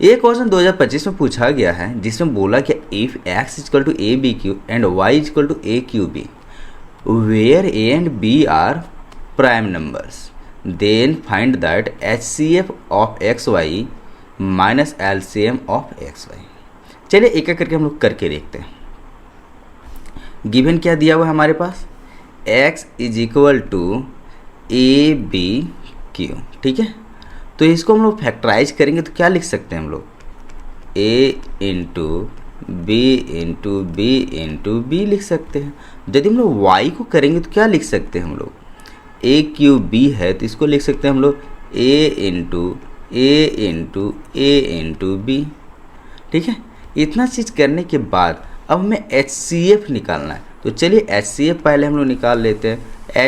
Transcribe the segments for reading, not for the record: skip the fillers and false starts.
ये क्वेश्चन 2025 में पूछा गया है जिसमें बोला कि if x equal to A B Q and y equal to A Q B where a and b are prime numbers then find that HCF of XY minus LCM of XY। चलिए एक एक करके हम लोग करके देखते हैं। Given क्या दिया हुआ है हमारे पास, x is equal to A B Q, ठीक है। तो इसको हम लोग फैक्टराइज करेंगे तो क्या लिख सकते हैं हम लोग, a into B into B लिख सकते हैं। यदि हम लोग y को करेंगे तो क्या लिख सकते हैं हम लोग, ए क्यू बी है तो इसको लिख सकते हैं हम लोग ए इंटू बी, ठीक है। इतना चीज़ करने के बाद अब हमें HCF निकालना है। तो चलिए HCF पहले हम लोग निकाल लेते हैं।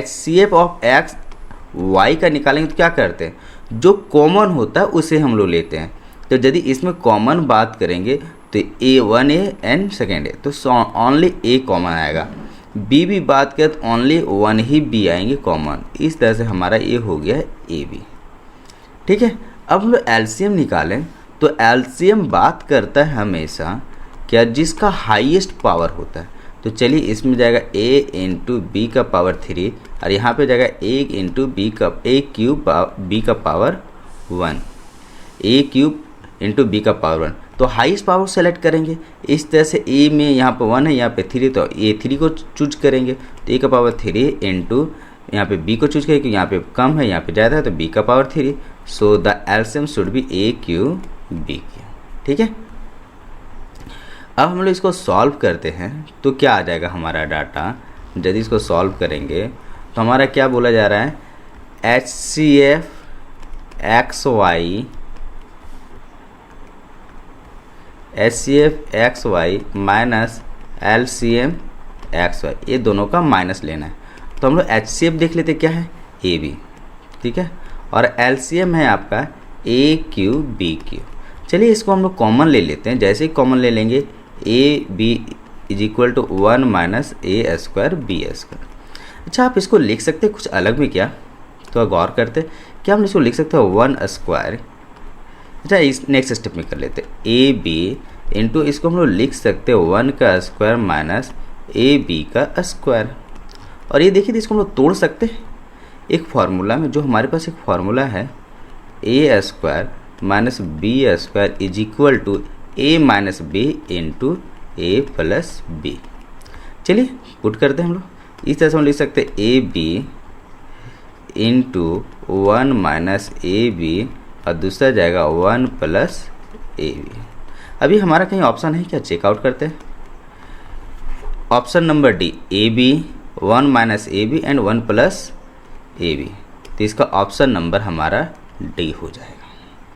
HCF ऑफ x y का निकालेंगे तो क्या करते हैं, जो कॉमन होता है उसे हम लोग लेते हैं। तो यदि इसमें कॉमन बात करेंगे तो वन ए एंड सेकेंड ए, तो ओनली ए कॉमन आएगा। बी भी बात करें तो ओनली वन ही बी आएंगे कॉमन। इस तरह से हमारा ये हो गया है ए बी, ठीक है। अब हम लोग LCM निकालें तो LCM बात करता है हमेशा क्या, जिसका हाईएस्ट पावर होता है। तो चलिए इसमें जाएगा a इंटू बी का पावर 3 और यहाँ पे जाएगा a इंटू बी का a क्यूब बी का power 1, a cube into B का पावर 1। तो हाईएस्ट पावर सेलेक्ट करेंगे। इस तरह से a में यहाँ पे 1 है, यहाँ पे 3, तो a3 को चूज करेंगे तो a का पावर 3 इंटू यहाँ पे b को चूज करेंगे, यहाँ पे कम है यहाँ पे ज़्यादा है तो b का power 3। So the LCM should be a cube b cube, ठीक है। अब हम लोग इसको सॉल्व करते हैं तो क्या आ जाएगा हमारा डाटा। यदि इसको सॉल्व करेंगे तो हमारा क्या बोला जा रहा है, HCF XY minus LCM XY, ये दोनों का माइनस लेना है। तो हम लोग HCF देख लेते क्या है, AB, ठीक है, और LCM है आपका A क्यू B क्यू। चलिए इसको हम लोग कॉमन ले लेते हैं। जैसे ही कॉमन ले लेंगे A B is equal to 1 minus A square B square. अच्छा, आप इसको लिख सकते हैं कुछ अलग में क्या, तो गौर करते क्या हम इसको लिख सकते हैं 1 स्क्वायर। अच्छा, इस नेक्स्ट स्टेप में कर लेते हैं ए बी इंटू, इसको हम लोग लिख सकते हैं 1 का स्क्वायर माइनस ए बी का स्क्वायर। और ये देखिए इसको हम लोग तोड़ सकते हैं एक फार्मूला में, जो हमारे पास एक फार्मूला है A square minus B square is equal to A minus B into A plus B. चलिए पुट करते हैं हम लोग। इस तरह से हम लिख सकते हैं A B into 1 minus A B और दूसरा जाएगा 1 प्लस ए बी। अभी हमारा कहीं ऑप्शन है क्या, चेकआउट करते हैं। Option number D, A B 1 minus A B and 1 plus A B. तो इसका ऑप्शन नंबर हमारा डी हो जाएगा।